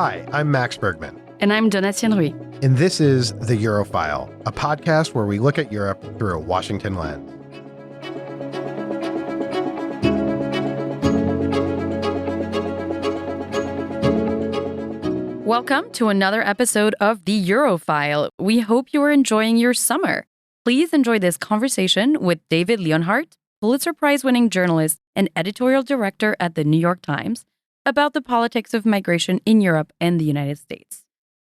Hi, I'm Max Bergman. And I'm Donatien Rui. And this is The Eurofile, a podcast where we look at Europe through a Washington lens. Welcome to another episode of The Eurofile. We hope you are enjoying your summer. Please enjoy this conversation with David Leonhardt, Pulitzer Prize-winning journalist and editorial director at The New York Times, about the politics of migration in Europe and the United States.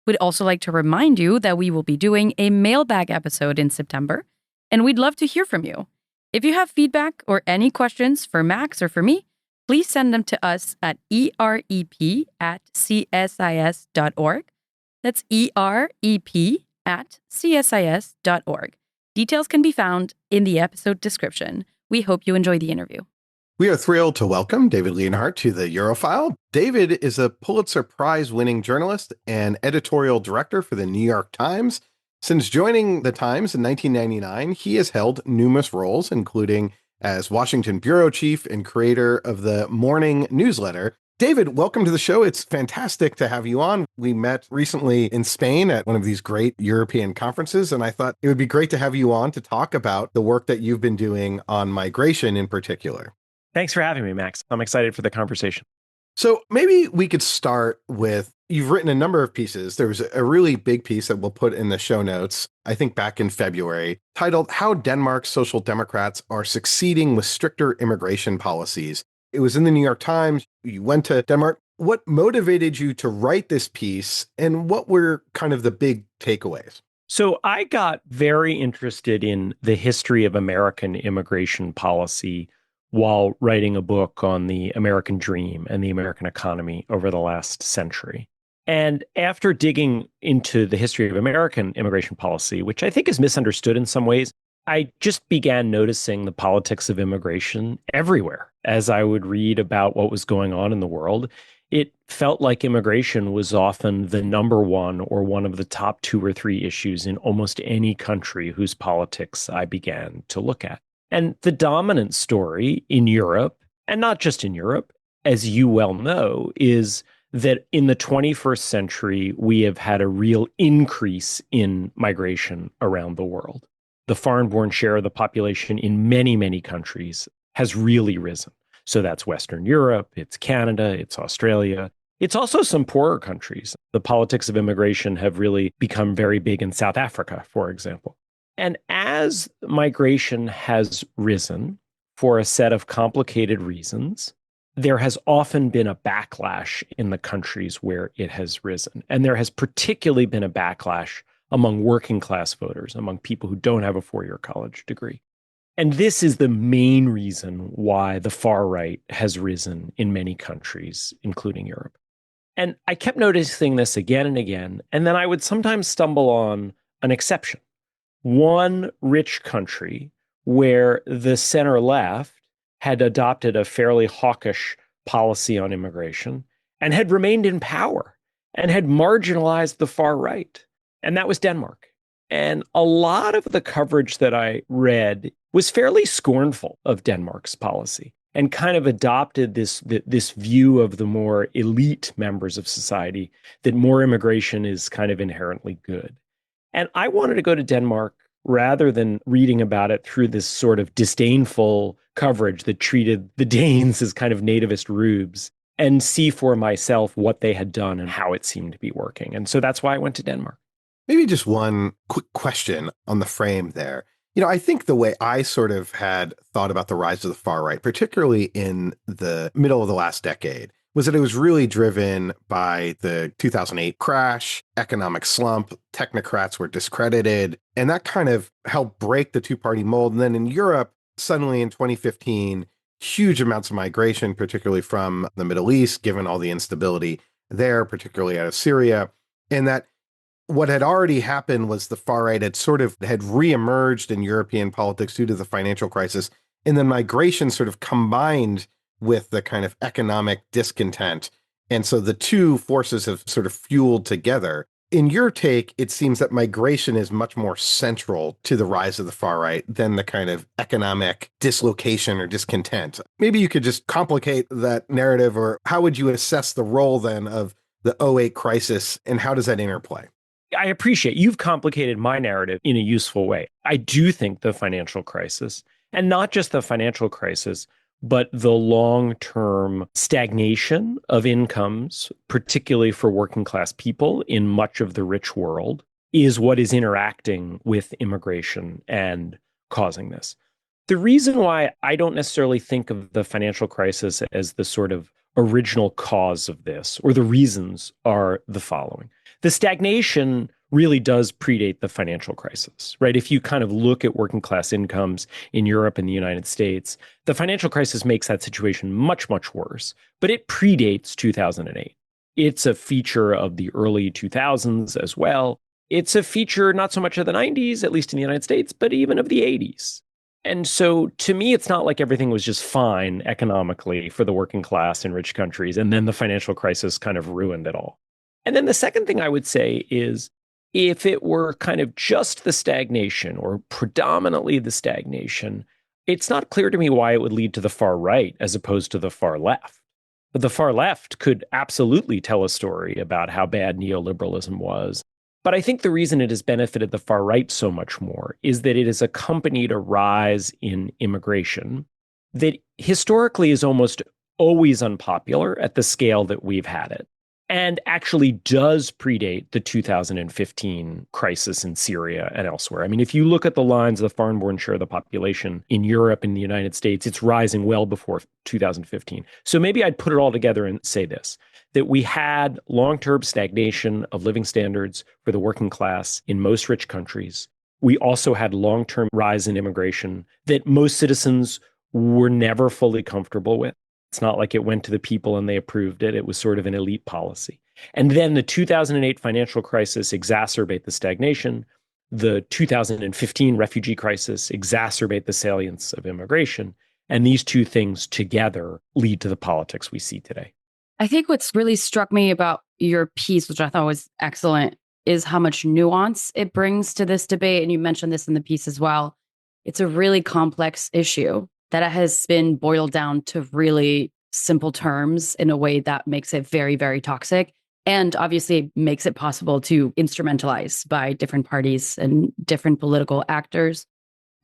We'd also like to remind you that we will be doing a mailbag episode in September, and we'd love to hear from you. If you have feedback or any questions for Max or for me, please send them to us at erep@csis.org. That's erep@csis.org. Details can be found in the episode description. We hope you enjoy the interview. We are thrilled to welcome David Leonhardt to the Eurofile. David is a Pulitzer Prize-winning journalist and editorial director for the New York Times. Since joining the Times in 1999, he has held numerous roles, including as Washington bureau chief and creator of the morning newsletter. David, welcome to the show. It's fantastic to have you on. We met recently in Spain at one of these great European conferences, and I thought it would be great to have you on to talk about the work that you've been doing on migration in particular. Thanks for having me, Max. I'm excited for the conversation. So maybe we could start with, you've written a number of pieces. There was a really big piece that we'll put in the show notes, I think back in February, titled How Denmark's Social Democrats Are Succeeding with Stricter Immigration Policies. It was in the New York Times. You went to Denmark. What motivated you to write this piece, and what were kind of the big takeaways? So I got very interested in the history of American immigration policy while writing a book on the American dream and the American economy over the last century. And after digging into the history of American immigration policy, which I think is misunderstood in some ways, I just began noticing the politics of immigration everywhere. As I would read about what was going on in the world, it felt like immigration was often the number one or one of the top two or three issues in almost any country whose politics I began to look at. And the dominant story in Europe, and not just in Europe, as you well know, is that in the 21st century, we have had a real increase in migration around the world. The foreign-born share of the population in many, many countries has really risen. So that's Western Europe, it's Canada, it's Australia. It's also some poorer countries. The politics of immigration have really become very big in South Africa, for example. And as migration has risen for a set of complicated reasons, there has often been a backlash in the countries where it has risen. And there has particularly been a backlash among working class voters, among people who don't have a four-year college degree. And this is the main reason why the far right has risen in many countries, including Europe. And I kept noticing this again and again. And then I would sometimes stumble on an exception. One rich country where the center left had adopted a fairly hawkish policy on immigration and had remained in power and had marginalized the far right. And that was Denmark. And a lot of the coverage that I read was fairly scornful of Denmark's policy and kind of adopted this view of the more elite members of society that more immigration is kind of inherently good. And I wanted to go to Denmark rather than reading about it through this sort of disdainful coverage that treated the Danes as kind of nativist rubes, and see for myself what they had done and how it seemed to be working. And so that's why I went to Denmark. Maybe just one quick question on the frame there. You know, I think the way I sort of had thought about the rise of the far right, particularly in the middle of the last decade, was that it was really driven by the 2008 crash, economic slump, technocrats were discredited, and that kind of helped break the two-party mold. And then in Europe, suddenly in 2015, huge amounts of migration, particularly from the Middle East, given all the instability there, particularly out of Syria, and that what had already happened was the far right had reemerged in European politics due to the financial crisis, and then migration sort of combined with the kind of economic discontent. And so the two forces have sort of fueled together. In your take, it seems that migration is much more central to the rise of the far right than the kind of economic dislocation or discontent. Maybe you could just complicate that narrative, or how would you assess the role then of the '08 crisis, and how does that interplay? I appreciate you've complicated my narrative in a useful way. I do think the financial crisis, and not just the financial crisis, but the long-term stagnation of incomes, particularly for working class people in much of the rich world, is what is interacting with immigration and causing this. The reason why I don't necessarily think of the financial crisis as the sort of original cause of this, or the reasons, are the following. The stagnation really does predate the financial crisis, right? If you kind of look at working class incomes in Europe and the United States, the financial crisis makes that situation much, much worse, but it predates 2008. It's a feature of the early 2000s as well. It's a feature not so much of the 90s, at least in the United States, but even of the 80s. And so to me, it's not like everything was just fine economically for the working class in rich countries, and then the financial crisis kind of ruined it all. And then the second thing I would say is, if it were kind of just the stagnation or predominantly the stagnation, it's not clear to me why it would lead to the far right as opposed to the far left. But the far left could absolutely tell a story about how bad neoliberalism was. But I think the reason it has benefited the far right so much more is that it has accompanied a rise in immigration that historically is almost always unpopular at the scale that we've had it, and actually does predate the 2015 crisis in Syria and elsewhere. I mean, if you look at the lines of the foreign-born share of the population in Europe and the United States, it's rising well before 2015. So maybe I'd put it all together and say this, that we had long-term stagnation of living standards for the working class in most rich countries. We also had long-term rise in immigration that most citizens were never fully comfortable with. It's not like it went to the people and they approved it. It was sort of an elite policy. And then the 2008 financial crisis exacerbate the stagnation. The 2015 refugee crisis exacerbate the salience of immigration. And these two things together lead to the politics we see today. I think what's really struck me about your piece, which I thought was excellent, is how much nuance it brings to this debate. And you mentioned this in the piece as well. It's a really complex issue that has been boiled down to really simple terms in a way that makes it very, very toxic. And obviously makes it possible to instrumentalize by different parties and different political actors.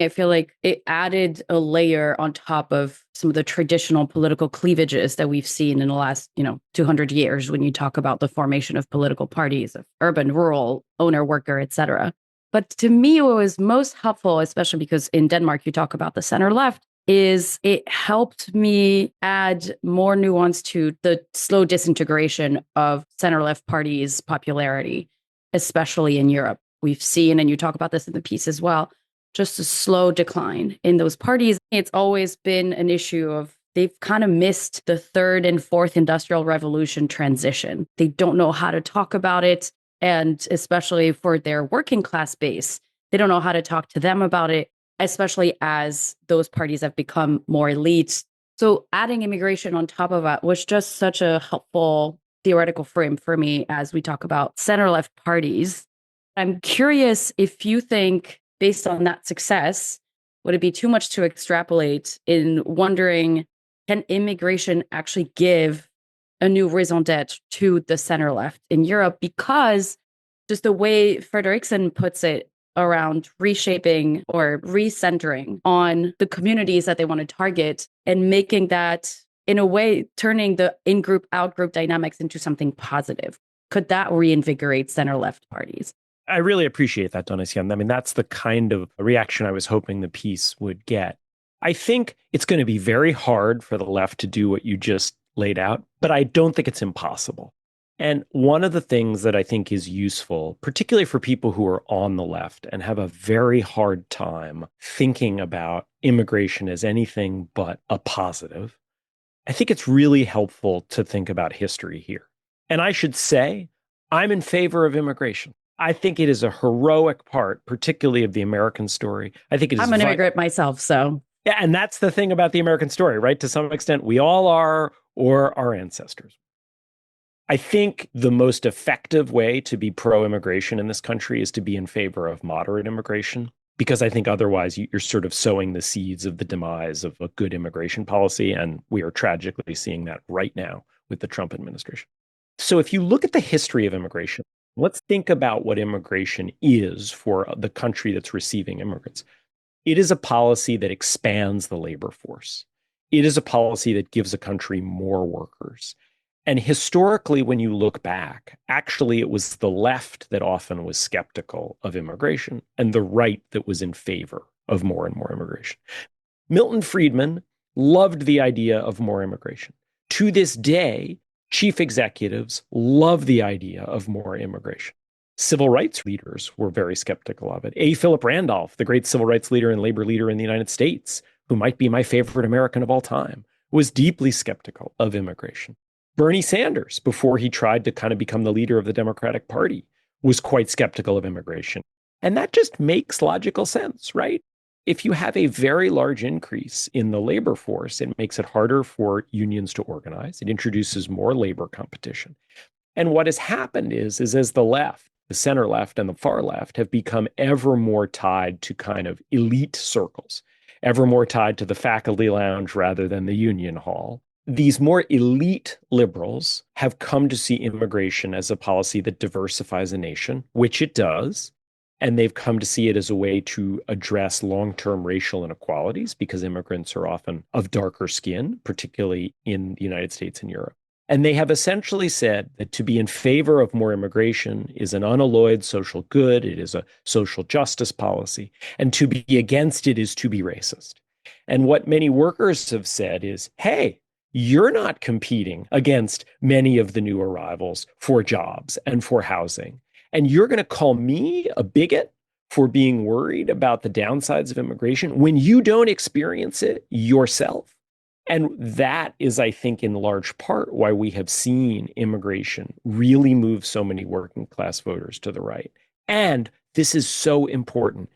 I feel like it added a layer on top of some of the traditional political cleavages that we've seen in the last, 200 years when you talk about the formation of political parties, of urban, rural, owner, worker, et cetera. But to me, what was most helpful, especially because in Denmark, you talk about the center left, is it helped me add more nuance to the slow disintegration of center-left parties' popularity, especially in Europe. We've seen, and you talk about this in the piece as well, just a slow decline in those parties. It's always been an issue of they've kind of missed the third and fourth industrial revolution transition. They don't know how to talk about it. And especially for their working class base, they don't know how to talk to them about it, especially as those parties have become more elite. So adding immigration on top of that was just such a helpful theoretical frame for me as we talk about center-left parties. I'm curious if you think, based on that success, would it be too much to extrapolate in wondering, can immigration actually give a new raison d'etre to the center-left in Europe? Because just the way Frederickson puts it, around reshaping or recentering on the communities that they want to target and making that, in a way, turning the in-group, out-group dynamics into something positive. Could that reinvigorate center-left parties? I really appreciate that, Donasian. I mean, that's the kind of reaction I was hoping the piece would get. I think it's going to be very hard for the left to do what you just laid out, but I don't think it's impossible. And one of the things that I think is useful, particularly for people who are on the left and have a very hard time thinking about immigration as anything but a positive, I think it's really helpful to think about history here. And I should say, I'm in favor of immigration. I think it is a heroic part, particularly of the American story. I think it is. I'm an immigrant myself, so. Yeah, and that's the thing about the American story, right? To some extent, we all are, or our ancestors. I think the most effective way to be pro-immigration in this country is to be in favor of moderate immigration, because I think otherwise you're sort of sowing the seeds of the demise of a good immigration policy. And we are tragically seeing that right now with the Trump administration. So if you look at the history of immigration, let's think about what immigration is for the country that's receiving immigrants. It is a policy that expands the labor force. It is a policy that gives a country more workers. And historically, when you look back, actually, it was the left that often was skeptical of immigration and the right that was in favor of more and more immigration. Milton Friedman loved the idea of more immigration. To this day, chief executives love the idea of more immigration. Civil rights leaders were very skeptical of it. A. Philip Randolph, the great civil rights leader and labor leader in the United States, who might be my favorite American of all time, was deeply skeptical of immigration. Bernie Sanders, before he tried to kind of become the leader of the Democratic Party, was quite skeptical of immigration. And that just makes logical sense, right? If you have a very large increase in the labor force, it makes it harder for unions to organize. It introduces more labor competition. And what has happened is as the left, the center left and the far left have become ever more tied to kind of elite circles, ever more tied to the faculty lounge rather than the union hall. These more elite liberals have come to see immigration as a policy that diversifies a nation, which it does. And they've come to see it as a way to address long-term racial inequalities because immigrants are often of darker skin, particularly in the United States and Europe. And they have essentially said that to be in favor of more immigration is an unalloyed social good. It is a social justice policy. And to be against it is to be racist. And what many workers have said is, hey, you're not competing against many of the new arrivals for jobs and for housing. And you're going to call me a bigot for being worried about the downsides of immigration when you don't experience it yourself. And that is, I think, in large part why we have seen immigration really move so many working class voters to the right. And this is so important.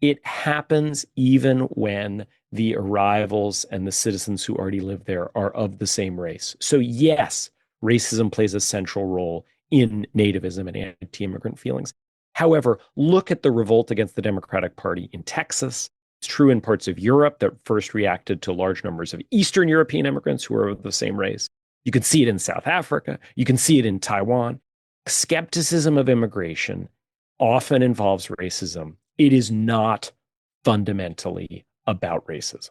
It happens even when the arrivals and the citizens who already live there are of the same race. So yes, racism plays a central role in nativism and anti-immigrant feelings. However, look at the revolt against the Democratic Party in Texas. It's true in parts of Europe that first reacted to large numbers of Eastern European immigrants who are of the same race. You can see it in South Africa. You can see it in Taiwan. Skepticism of immigration often involves racism. It is not fundamentally about racism.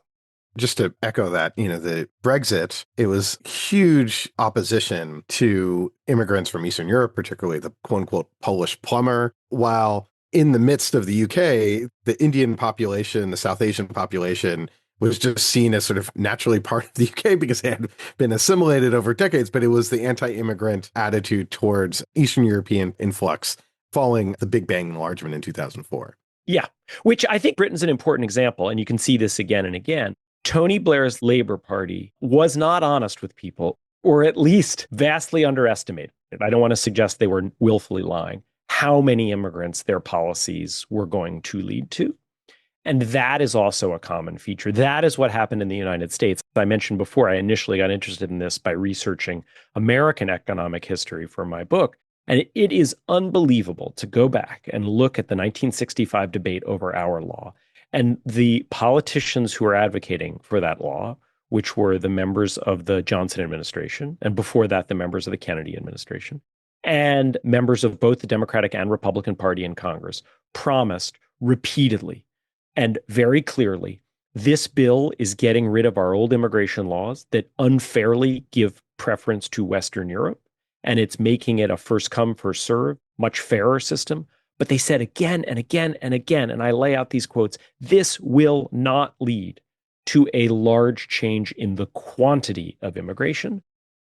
Just to echo that, the Brexit, it was huge opposition to immigrants from Eastern Europe, particularly the quote unquote Polish plumber, while in the midst of the UK, the Indian population, the South Asian population was just seen as sort of naturally part of the UK because they had been assimilated over decades, but it was the anti-immigrant attitude towards Eastern European influx following the Big Bang enlargement in 2004. Yeah, which I think Britain's an important example, and you can see this again and again. Tony Blair's Labour Party was not honest with people, or at least vastly underestimated. I don't want to suggest they were willfully lying, how many immigrants their policies were going to lead to. And that is also a common feature. That is what happened in the United States. I mentioned before, I initially got interested in this by researching American economic history for my book. And it is unbelievable to go back and look at the 1965 debate over our law and the politicians who were advocating for that law, which were the members of the Johnson administration, and before that, the members of the Kennedy administration, and members of both the Democratic and Republican Party in Congress, promised repeatedly and very clearly, this bill is getting rid of our old immigration laws that unfairly give preference to Western Europe, and it's making it a first come, first serve, much fairer system. But they said again and again and again, and I lay out these quotes, this will not lead to a large change in the quantity of immigration.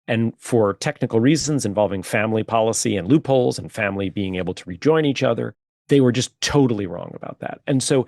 And for technical reasons involving family policy and loopholes and family being able to rejoin each other, they were just totally wrong about that. And so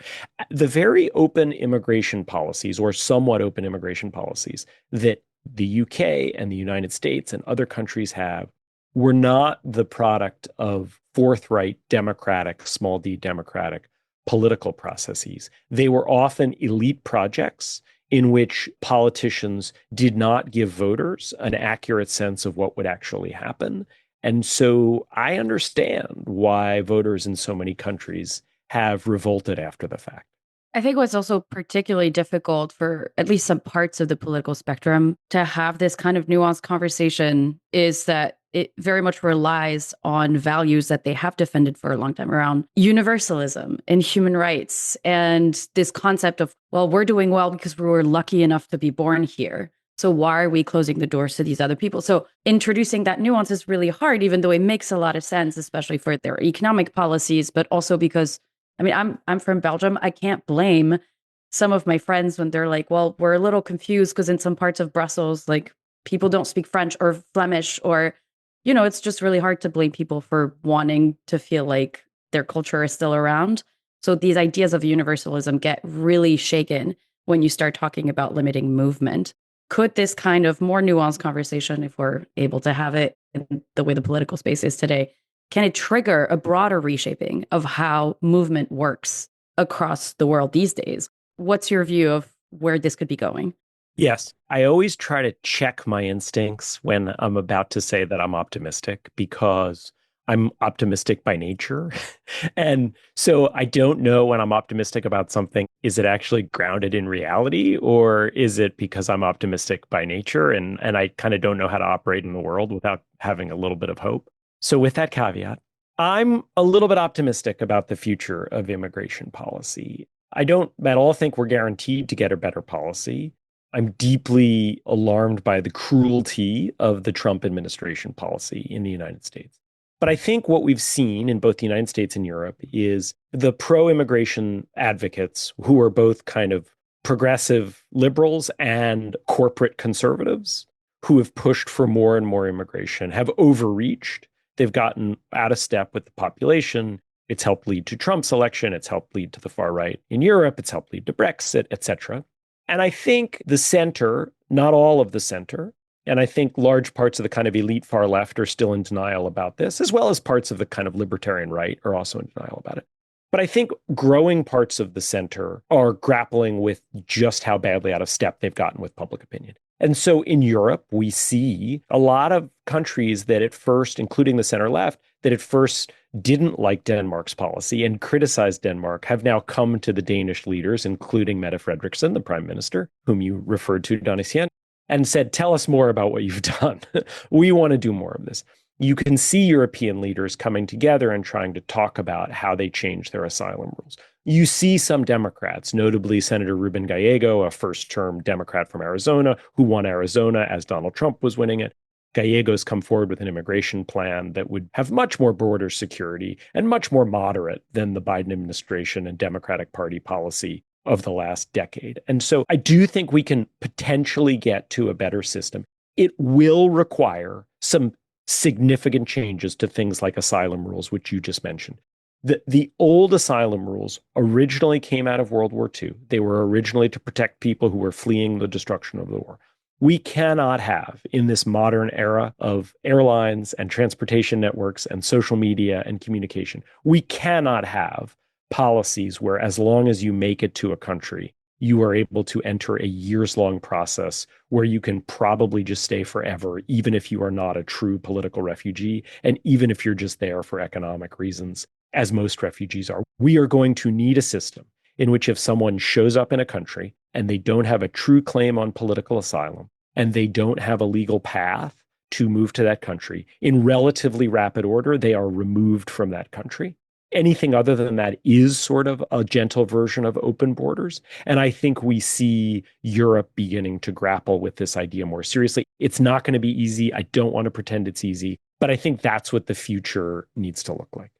the very open immigration policies, or somewhat open immigration policies, that the UK and the United States and other countries have were not the product of forthright democratic, small d democratic political processes. They were often elite projects in which politicians did not give voters an accurate sense of what would actually happen. And so I understand why voters in so many countries have revolted after the fact. I think what's also particularly difficult for at least some parts of the political spectrum to have this kind of nuanced conversation is that it very much relies on values that they have defended for a long time around universalism and human rights and this concept of, well, we're doing well because we were lucky enough to be born here. So why are we closing the doors to these other people? So introducing that nuance is really hard, even though it makes a lot of sense, especially for their economic policies, but also because, I mean, I'm from Belgium. I can't blame some of my friends when they're like, well, we're a little confused because in some parts of Brussels, like people don't speak French or Flemish, or, it's just really hard to blame people for wanting to feel like their culture is still around. So these ideas of universalism get really shaken when you start talking about limiting movement. Could this kind of more nuanced conversation, if we're able to have it in the way the political space is today, can it trigger a broader reshaping of how movement works across the world these days? What's your view of where this could be going? Yes, I always try to check my instincts when I'm about to say that I'm optimistic because I'm optimistic by nature. And so I don't know when I'm optimistic about something, is it actually grounded in reality or is it because I'm optimistic by nature and I kind of don't know how to operate in the world without having a little bit of hope? So with that caveat, I'm a little bit optimistic about the future of immigration policy. I don't at all think we're guaranteed to get a better policy. I'm deeply alarmed by the cruelty of the Trump administration policy in the United States. But I think what we've seen in both the United States and Europe is the pro-immigration advocates who are both kind of progressive liberals and corporate conservatives who have pushed for more and more immigration have overreached. They've gotten out of step with the population. It's helped lead to Trump's election. It's helped lead to the far right in Europe. It's helped lead to Brexit, et cetera. And I think the center, not all of the center, and I think large parts of the kind of elite far left are still in denial about this, as well as parts of the kind of libertarian right are also in denial about it. But I think growing parts of the center are grappling with just how badly out of step they've gotten with public opinion. And so in Europe, we see a lot of countries that at first, including the center left, that at first didn't like Denmark's policy and criticized Denmark have now come to the Danish leaders, including Mette Frederiksen, the prime minister, whom you referred to, Donatien, and said, tell us more about what you've done. We want to do more of this. You can see European leaders coming together and trying to talk about how they change their asylum rules. You see some Democrats, notably Senator Ruben Gallego, a first-term Democrat from Arizona, who won Arizona as Donald Trump was winning it. Gallego's come forward with an immigration plan that would have much more border security and much more moderate than the Biden administration and Democratic Party policy of the last decade. And so I do think we can potentially get to a better system. It will require some significant changes to things like asylum rules, which you just mentioned. The old asylum rules originally came out of World War II. They were originally to protect people who were fleeing the destruction of the war. We cannot have, in this modern era of airlines and transportation networks and social media and communication, we cannot have policies where as long as you make it to a country, you are able to enter a years-long process where you can probably just stay forever, even if you are not a true political refugee, and even if you're just there for economic reasons, as most refugees are. We are going to need a system in which if someone shows up in a country and they don't have a true claim on political asylum, and they don't have a legal path to move to that country, in relatively rapid order, they are removed from that country. Anything other than that is sort of a gentle version of open borders. And I think we see Europe beginning to grapple with this idea more seriously. It's not going to be easy. I don't want to pretend it's easy, but I think that's what the future needs to look like.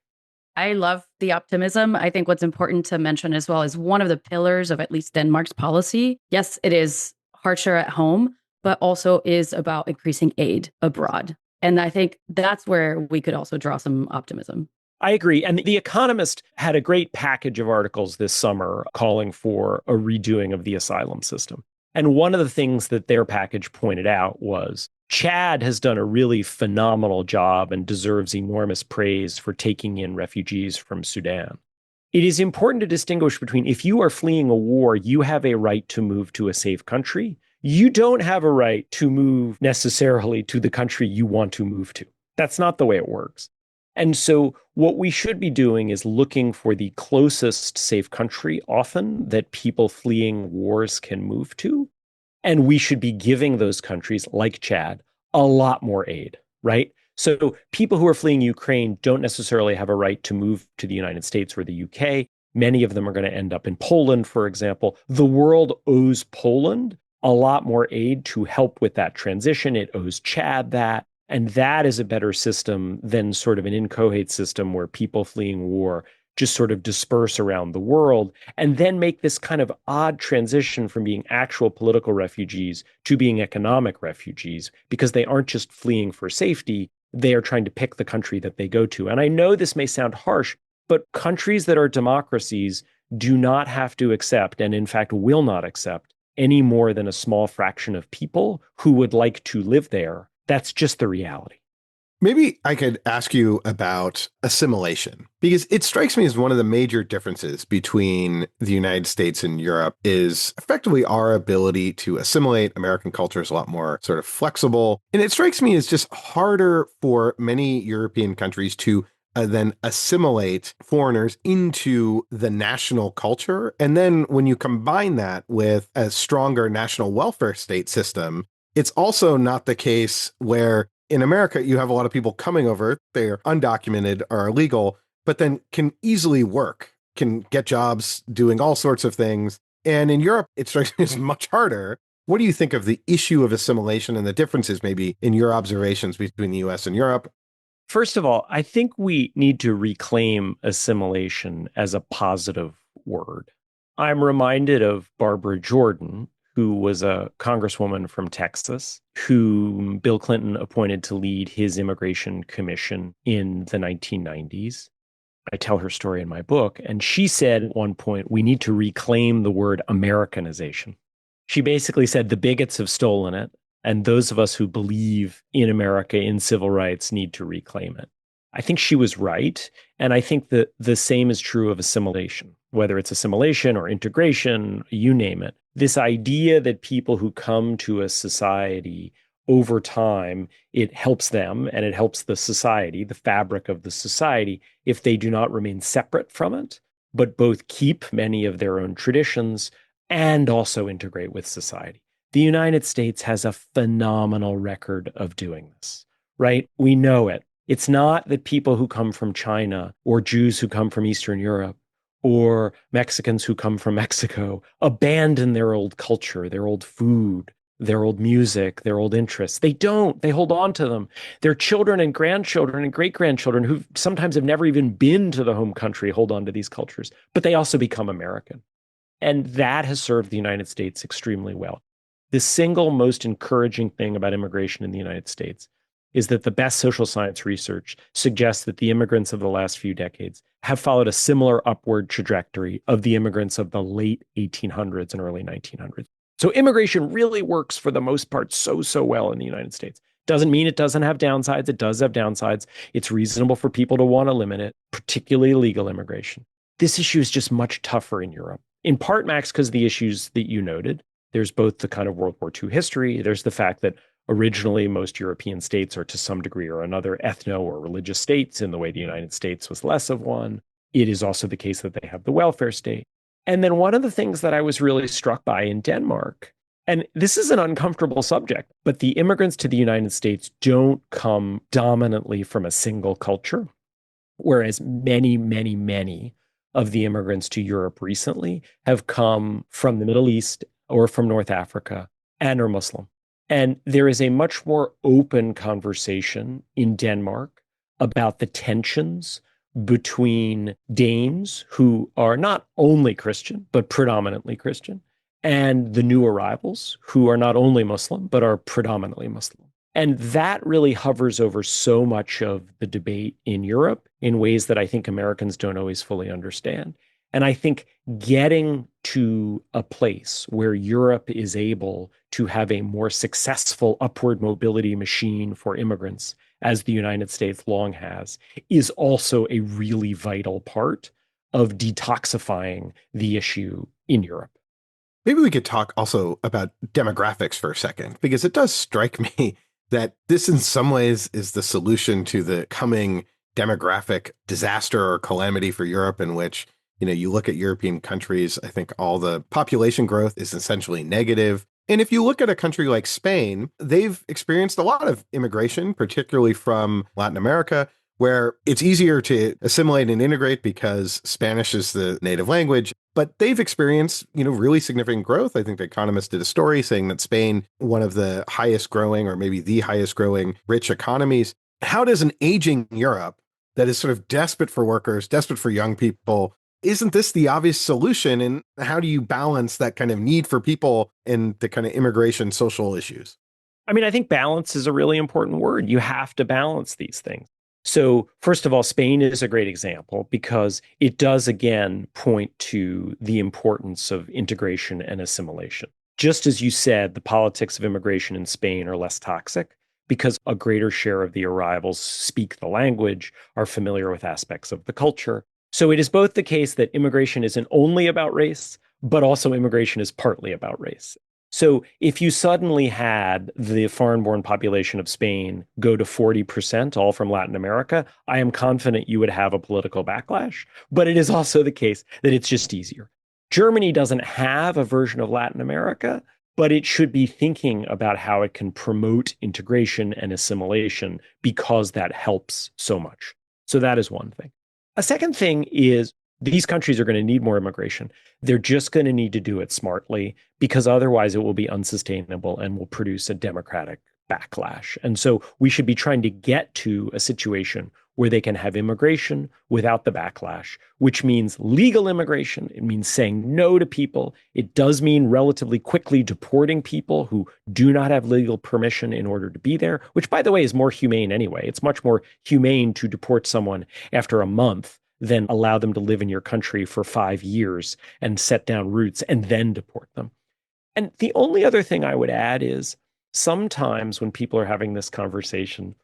I love the optimism. I think what's important to mention as well is one of the pillars of at least Denmark's policy. Yes, it is harsher at home, but also is about increasing aid abroad. And I think that's where we could also draw some optimism. I agree. And The Economist had a great package of articles this summer calling for a redoing of the asylum system. And one of the things that their package pointed out was Chad has done a really phenomenal job and deserves enormous praise for taking in refugees from Sudan. It is important to distinguish between if you are fleeing a war, you have a right to move to a safe country. You don't have a right to move necessarily to the country you want to move to. That's not the way it works. And so what we should be doing is looking for the closest safe country often that people fleeing wars can move to. And we should be giving those countries like Chad a lot more aid, right? So people who are fleeing Ukraine don't necessarily have a right to move to the United States or the UK. Many of them are going to end up in Poland, for example. The world owes Poland a lot more aid to help with that transition. It owes Chad that. And that is a better system than sort of an inchoate system where people fleeing war just sort of disperse around the world and then make this kind of odd transition from being actual political refugees to being economic refugees because they aren't just fleeing for safety. They are trying to pick the country that they go to. And I know this may sound harsh, but countries that are democracies do not have to accept, and in fact will not accept, any more than a small fraction of people who would like to live there. That's just the reality. Maybe I could ask you about assimilation, because it strikes me as one of the major differences between the United States and Europe is effectively our ability to assimilate. American culture is a lot more sort of flexible. And it strikes me as just harder for many European countries to then assimilate foreigners into the national culture. And then when you combine that with a stronger national welfare state system, it's also not the case where in America, you have a lot of people coming over, they're undocumented or illegal, but then can easily work, can get jobs doing all sorts of things. And in Europe, it strikes me as much harder. What do you think of the issue of assimilation and the differences maybe in your observations between the US and Europe? First of all, I think we need to reclaim assimilation as a positive word. I'm reminded of Barbara Jordan, who was a congresswoman from Texas, who Bill Clinton appointed to lead his immigration commission in the 1990s. I tell her story in my book, and she said at one point, we need to reclaim the word Americanization. She basically said the bigots have stolen it, and those of us who believe in America, in civil rights, need to reclaim it. I think she was right, and I think that the same is true of assimilation, whether it's assimilation or integration, you name it. This idea that people who come to a society over time, it helps them and it helps the society, the fabric of the society, if they do not remain separate from it, but both keep many of their own traditions and also integrate with society. The United States has a phenomenal record of doing this, right? We know it. It's not that people who come from China or Jews who come from Eastern Europe or Mexicans who come from Mexico abandon their old culture, their old food, their old music, their old interests. They don't. They hold on to them. Their children and grandchildren and great-grandchildren who sometimes have never even been to the home country hold on to these cultures, but they also become American. And that has served the United States extremely well. The single most encouraging thing about immigration in the United States is that the best social science research suggests that the immigrants of the last few decades have followed a similar upward trajectory of the immigrants of the late 1800s and early 1900s. So immigration really works for the most part so well in the United States. Doesn't mean it doesn't have downsides. It does have downsides. It's reasonable for people to want to limit it, particularly illegal immigration. This issue is just much tougher in Europe. In part, Max, because of the issues that you noted. There's both the kind of World War II history. There's the fact that originally most European states are to some degree or another ethno or religious states in the way the United States was less of one. It is also the case that they have the welfare state. And then one of the things that I was really struck by in Denmark, and this is an uncomfortable subject, but the immigrants to the United States don't come dominantly from a single culture, whereas many of the immigrants to Europe recently have come from the Middle East or from North Africa and are Muslim. And there is a much more open conversation in Denmark about the tensions between Danes, who are not only Christian, but predominantly Christian, and the new arrivals, who are not only Muslim, but are predominantly Muslim. And that really hovers over so much of the debate in Europe in ways that I think Americans don't always fully understand. And I think getting to a place where Europe is able to have a more successful upward mobility machine for immigrants, as the United States long has, is also a really vital part of detoxifying the issue in Europe. Maybe we could talk also about demographics for a second, because it does strike me that this in some ways is the solution to the coming demographic disaster or calamity for Europe, in which you look at European countries, I think all the population growth is essentially negative. And if you look at a country like Spain, they've experienced a lot of immigration, particularly from Latin America, where it's easier to assimilate and integrate because Spanish is the native language. But they've experienced, really significant growth. I think The Economist did a story saying that Spain, one of the highest growing, or maybe the highest growing rich economies. How does an aging Europe that is sort of desperate for workers, desperate for young people, isn't this the obvious solution? And how do you balance that kind of need for people and the kind of immigration social issues? I mean, I think balance is a really important word. You have to balance these things. So, first of all, Spain is a great example because it does, again, point to the importance of integration and assimilation. Just as you said, the politics of immigration in Spain are less toxic because a greater share of the arrivals speak the language, are familiar with aspects of the culture. So it is both the case that immigration isn't only about race, but also immigration is partly about race. So if you suddenly had the foreign-born population of Spain go to 40%, all from Latin America, I am confident you would have a political backlash. But it is also the case that it's just easier. Germany doesn't have a version of Latin America, but it should be thinking about how it can promote integration and assimilation because that helps so much. So that is one thing. A second thing is these countries are going to need more immigration. They're just going to need to do it smartly because otherwise it will be unsustainable and will produce a democratic backlash. And so we should be trying to get to a situation where they can have immigration without the backlash, which means legal immigration. It means saying no to people. It does mean relatively quickly deporting people who do not have legal permission in order to be there, which, by the way, is more humane anyway. It's much more humane to deport someone after a month than allow them to live in your country for 5 years and set down roots and then deport them. And the only other thing I would add is sometimes when people are having this conversation,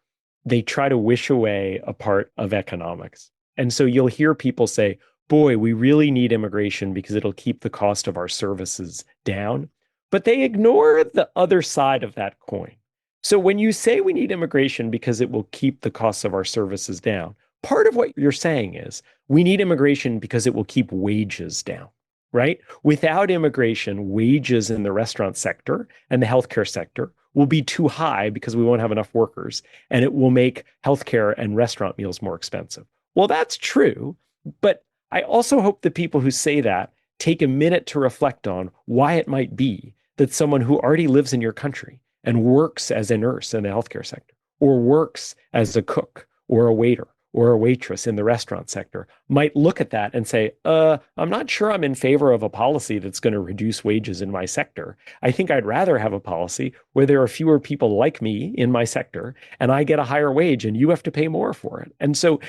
they try to wish away a part of economics. And so you'll hear people say, boy, we really need immigration because it'll keep the cost of our services down. But they ignore the other side of that coin. So when you say we need immigration because it will keep the costs of our services down, part of what you're saying is we need immigration because it will keep wages down, right? Without immigration, wages in the restaurant sector and the healthcare sector will be too high because we won't have enough workers, and it will make healthcare and restaurant meals more expensive. Well, that's true, but I also hope the people who say that take a minute to reflect on why it might be that someone who already lives in your country and works as a nurse in the healthcare sector, or works as a cook or a waiter or a waitress in the restaurant sector might look at that and say, I'm not sure I'm in favor of a policy that's going to reduce wages in my sector. I think I'd rather have a policy where there are fewer people like me in my sector and I get a higher wage and you have to pay more for it. And so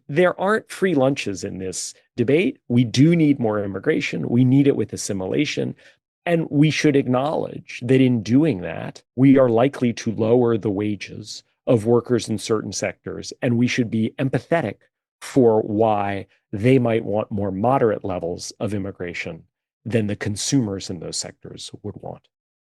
there aren't free lunches in this debate. We do need more immigration. We need it with assimilation. And we should acknowledge that in doing that, we are likely to lower the wages of workers in certain sectors, and we should be empathetic for why they might want more moderate levels of immigration than the consumers in those sectors would want.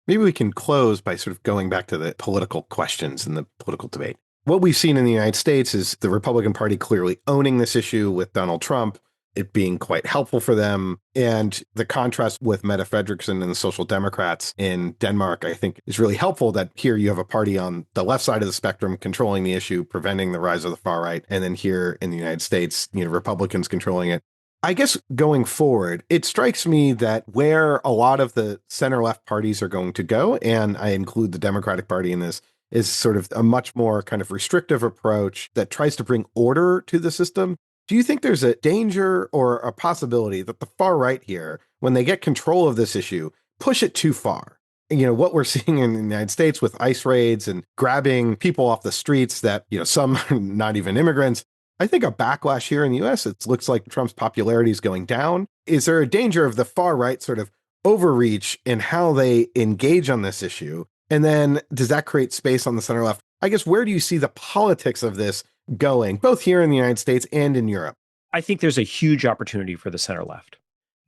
Maybe we can close by sort of going back to the political questions and the political debate. What we've seen in the United States is the Republican Party clearly owning this issue with Donald Trump, it being quite helpful for them. And the contrast with Mette Frederiksen and the Social Democrats in Denmark, I think, is really helpful that here you have a party on the left side of the spectrum controlling the issue, preventing the rise of the far right. And then here in the United States, Republicans controlling it. I guess going forward, it strikes me that where a lot of the center left parties are going to go, and I include the Democratic Party in this, is sort of a much more kind of restrictive approach that tries to bring order to the system. Do you think there's a danger or a possibility that the far right here, when they get control of this issue, push it too far? What we're seeing in the United States with ICE raids and grabbing people off the streets that, some are not even immigrants. I think a backlash here in the US, it looks like Trump's popularity is going down. Is there a danger of the far right sort of overreach in how they engage on this issue? And then does that create space on the center left? I guess, where do you see the politics of this going, both here in the United States and in Europe? I think there's a huge opportunity for the center left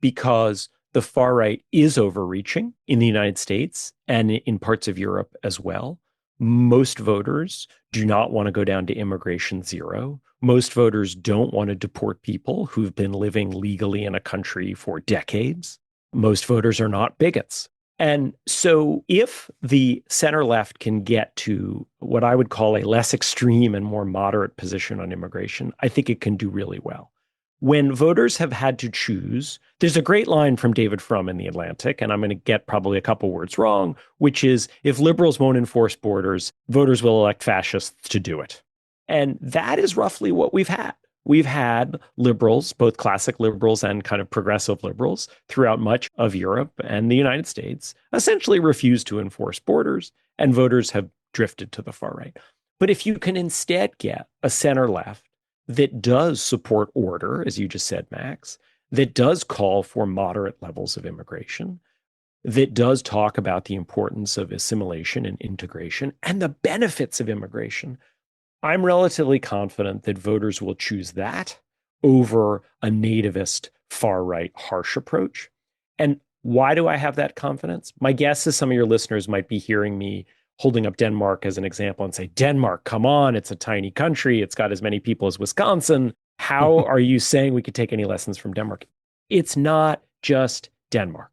because the far right is overreaching in the United States and in parts of Europe as well. Most voters do not want to go down to immigration zero. Most voters don't want to deport people who've been living legally in a country for decades. Most voters are not bigots. And so if the center left can get to what I would call a less extreme and more moderate position on immigration, I think it can do really well. When voters have had to choose, there's a great line from David Frum in The Atlantic, and I'm going to get probably a couple words wrong, which is if liberals won't enforce borders, voters will elect fascists to do it. And that is roughly what we've had. We've had liberals, both classic liberals and kind of progressive liberals throughout much of Europe and the United States, essentially refuse to enforce borders, and voters have drifted to the far right. But if you can instead get a center left that does support order, as you just said, Max, that does call for moderate levels of immigration, that does talk about the importance of assimilation and integration and the benefits of immigration, I'm relatively confident that voters will choose that over a nativist, far right, harsh approach. And why do I have that confidence? My guess is some of your listeners might be hearing me holding up Denmark as an example and say, Denmark, come on, it's a tiny country. It's got as many people as Wisconsin. How are you saying we could take any lessons from Denmark? It's not just Denmark.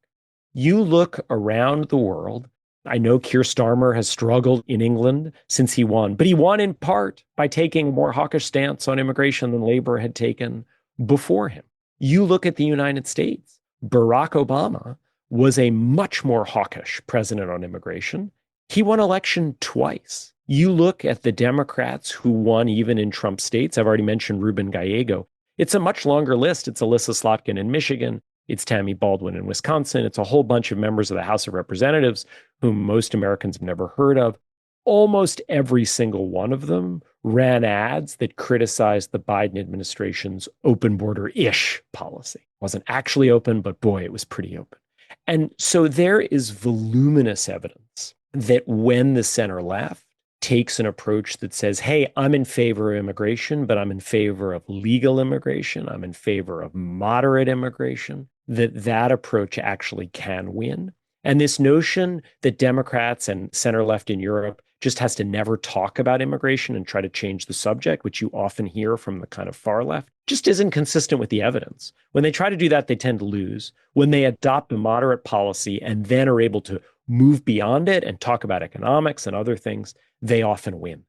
You look around the world. I know Keir Starmer has struggled in England since he won, but he won in part by taking a more hawkish stance on immigration than Labour had taken before him. You look at the United States. Barack Obama was a much more hawkish president on immigration. He won election twice. You look at the Democrats who won even in Trump states. I've already mentioned Ruben Gallego. It's a much longer list. It's Alyssa Slotkin in Michigan. It's Tammy Baldwin in Wisconsin. It's a whole bunch of members of the House of Representatives whom most Americans have never heard of. Almost every single one of them ran ads that criticized the Biden administration's open border-ish policy. It wasn't actually open, but boy, it was pretty open. And so there is voluminous evidence that when the center left takes an approach that says, hey, I'm in favor of immigration, but I'm in favor of legal immigration, I'm in favor of moderate immigration, that approach actually can win. And this notion that Democrats and center left in Europe just has to never talk about immigration and try to change the subject, which you often hear from the kind of far left, just isn't consistent with the evidence. When they try to do that, they tend to lose. When they adopt a moderate policy and then are able to move beyond it and talk about economics and other things, they often win.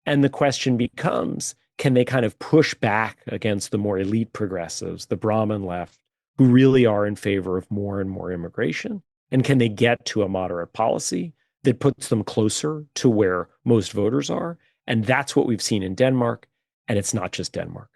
And the question becomes, can they kind of push back against the more elite progressives, the Brahmin left, who really are in favor of more and more immigration? And can they get to a moderate policy that puts them closer to where most voters are? And that's what we've seen in Denmark. And it's not just Denmark.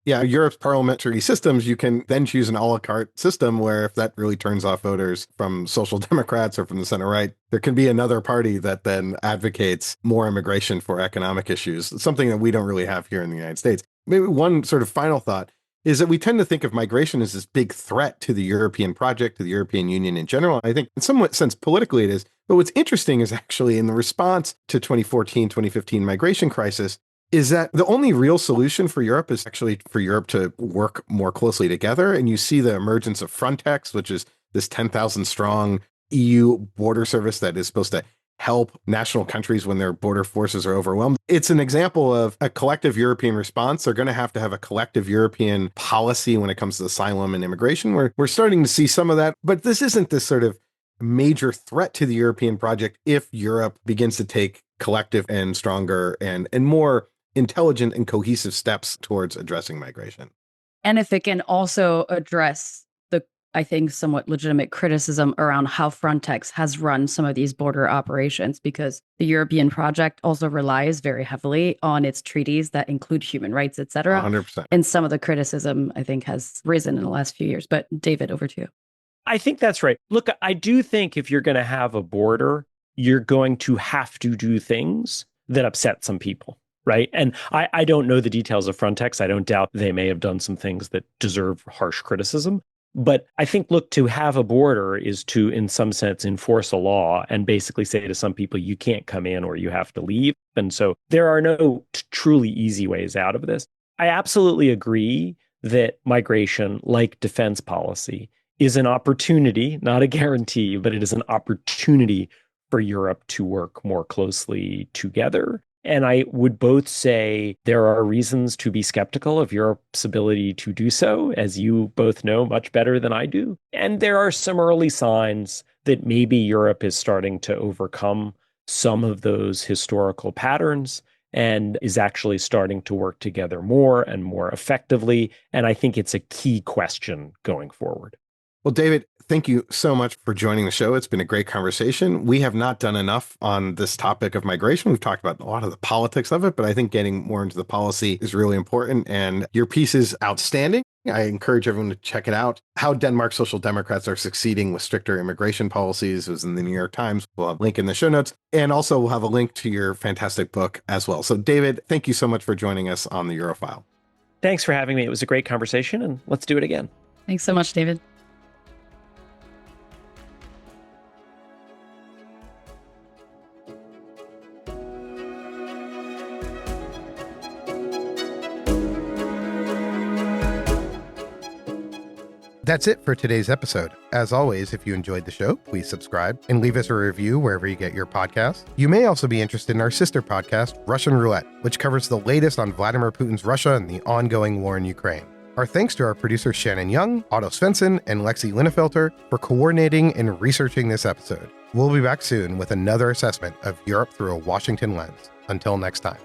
Yeah, Europe's parliamentary systems, you can then choose an a la carte system where if that really turns off voters from social democrats or from the center right, there can be another party that then advocates more immigration for economic issues, something that we don't really have here in the United States. Maybe one sort of final thought is that we tend to think of migration as this big threat to the European project, to the European Union in general. I think in some sense politically it is. But what's interesting is actually in the response to 2014, 2015 migration crisis, is that the only real solution for Europe is actually for Europe to work more closely together. And you see the emergence of Frontex, which is this 10,000 strong EU border service that is supposed to help national countries when their border forces are overwhelmed. It's an example of a collective European response. They're going to have a collective European policy when it comes to asylum and immigration. We're starting to see some of that, but this isn't this sort of major threat to the European project if Europe begins to take collective and stronger and more intelligent and cohesive steps towards addressing migration. And if it can also address the, I think, somewhat legitimate criticism around how Frontex has run some of these border operations, because the European project also relies very heavily on its treaties that include human rights, et cetera. 100%. And some of the criticism, I think, has risen in the last few years. But David, over to you. I think that's right. Look, I do think if you're going to have a border, you're going to have to do things that upset some people. Right. And I don't know the details of Frontex. I don't doubt they may have done some things that deserve harsh criticism. But I think, look, to have a border is to, in some sense, enforce a law and basically say to some people, you can't come in or you have to leave. And so there are no truly easy ways out of this. I absolutely agree that migration, like defense policy, is an opportunity, not a guarantee, but it is an opportunity for Europe to work more closely together. And I would both say there are reasons to be skeptical of Europe's ability to do so, as you both know much better than I do. And there are some early signs that maybe Europe is starting to overcome some of those historical patterns and is actually starting to work together more and more effectively. And I think it's a key question going forward. Well, David, thank you so much for joining the show. It's been a great conversation. We have not done enough on this topic of migration. We've talked about a lot of the politics of it, but I think getting more into the policy is really important. And your piece is outstanding. I encourage everyone to check it out. How Denmark's Social Democrats Are Succeeding with Stricter Immigration Policies was in the New York Times. We'll have a link in the show notes. And also we'll have a link to your fantastic book as well. So David, thank you so much for joining us on the Eurofile. Thanks for having me. It was a great conversation, and let's do it again. Thanks so much, David. That's it for today's episode. As always, if you enjoyed the show, please subscribe and leave us a review wherever you get your podcasts. You may also be interested in our sister podcast, Russian Roulette, which covers the latest on Vladimir Putin's Russia and the ongoing war in Ukraine. Our thanks to our producers Shannon Young, Otto Svensson, and Lexi Linnefelter for coordinating and researching this episode. We'll be back soon with another assessment of Europe through a Washington lens. Until next time.